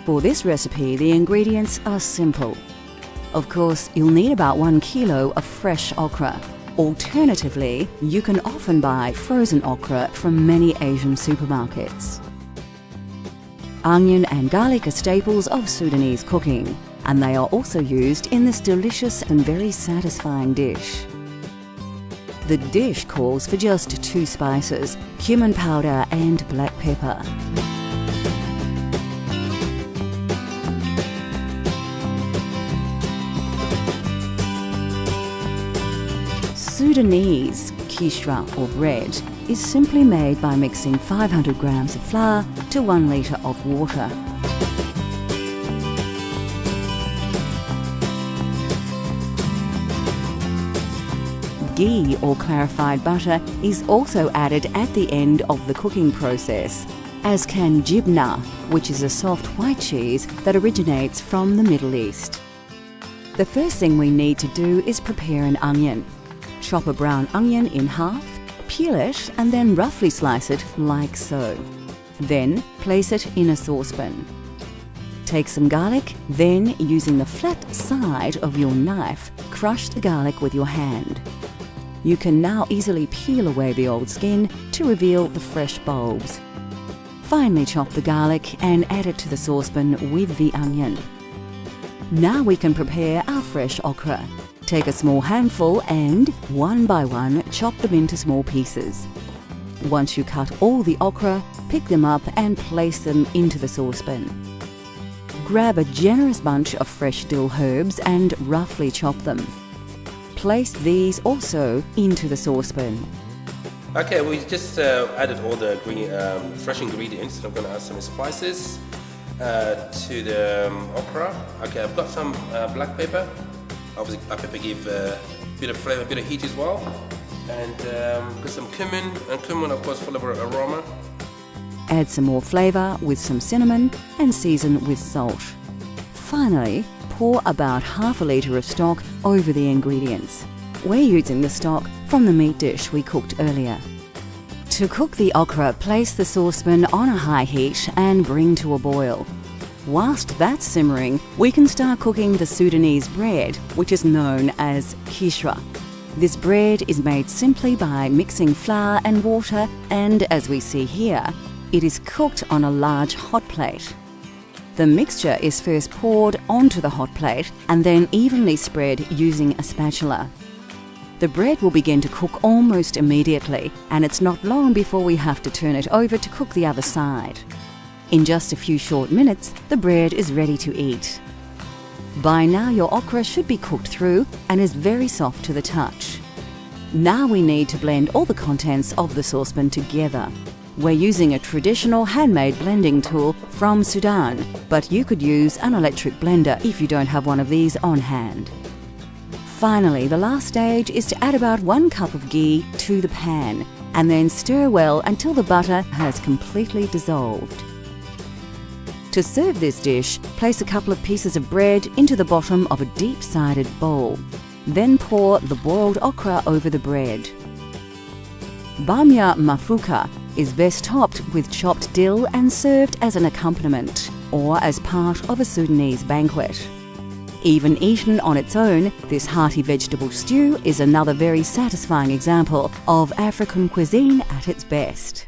For this recipe, the ingredients are simple. Of course, you'll need about 1 kilo of fresh okra. Alternatively, you can often buy frozen okra from many Asian supermarkets. Onion and garlic are staples of Sudanese cooking, and they are also used in this delicious and very satisfying dish. The dish calls for just 2 spices, cumin powder and black pepper. Sudanese kishra or bread is simply made by mixing 500 grams of flour to 1 litre of water. Ghee or clarified butter is also added at the end of the cooking process, as can jibna, which is a soft white cheese that originates from the Middle East. The first thing we need to do is prepare an onion. Chop a brown onion in half, peel it and then roughly slice it like so. Then place it in a saucepan. Take some garlic, then using the flat side of your knife, crush the garlic with your hand. You can now easily peel away the old skin to reveal the fresh bulbs. Finally chop the garlic and add it to the saucepan with the onion. Now we can prepare our fresh okra. Take a small handful and, one by one, chop them into small pieces. Once you cut all the okra, pick them up and place them into the saucepan. Grab a generous bunch of fresh dill herbs and roughly chop them. Place these also into the saucepan. Okay, we just added all the fresh ingredients. I'm going to add some spices to the okra. Okay, I've got some black pepper. Obviously, black pepper gives a bit of flavor, a bit of heat as well. And got some cumin, and cumin, of course, full of aroma. Add some more flavor with some cinnamon and season with salt. Finally, pour about half a litre of stock over the ingredients. We're using the stock from the meat dish we cooked earlier. To cook the okra, place the saucepan on a high heat and bring to a boil. Whilst that's simmering, we can start cooking the Sudanese bread, which is known as kishra. This bread is made simply by mixing flour and water, and as we see here, it is cooked on a large hot plate. The mixture is first poured onto the hot plate and then evenly spread using a spatula. The bread will begin to cook almost immediately, and it's not long before we have to turn it over to cook the other side. In just a few short minutes, the bread is ready to eat. By now your okra should be cooked through and is very soft to the touch. Now we need to blend all the contents of the saucepan together. We're using a traditional handmade blending tool from Sudan, but you could use an electric blender if you don't have one of these on hand. Finally, the last stage is to add about 1 cup of ghee to the pan and then stir well until the butter has completely dissolved. To serve this dish, place a couple of pieces of bread into the bottom of a deep-sided bowl. Then pour the boiled okra over the bread. Bamya Mafruka is best topped with chopped dill and served as an accompaniment or as part of a Sudanese banquet. Even eaten on its own, this hearty vegetable stew is another very satisfying example of African cuisine at its best.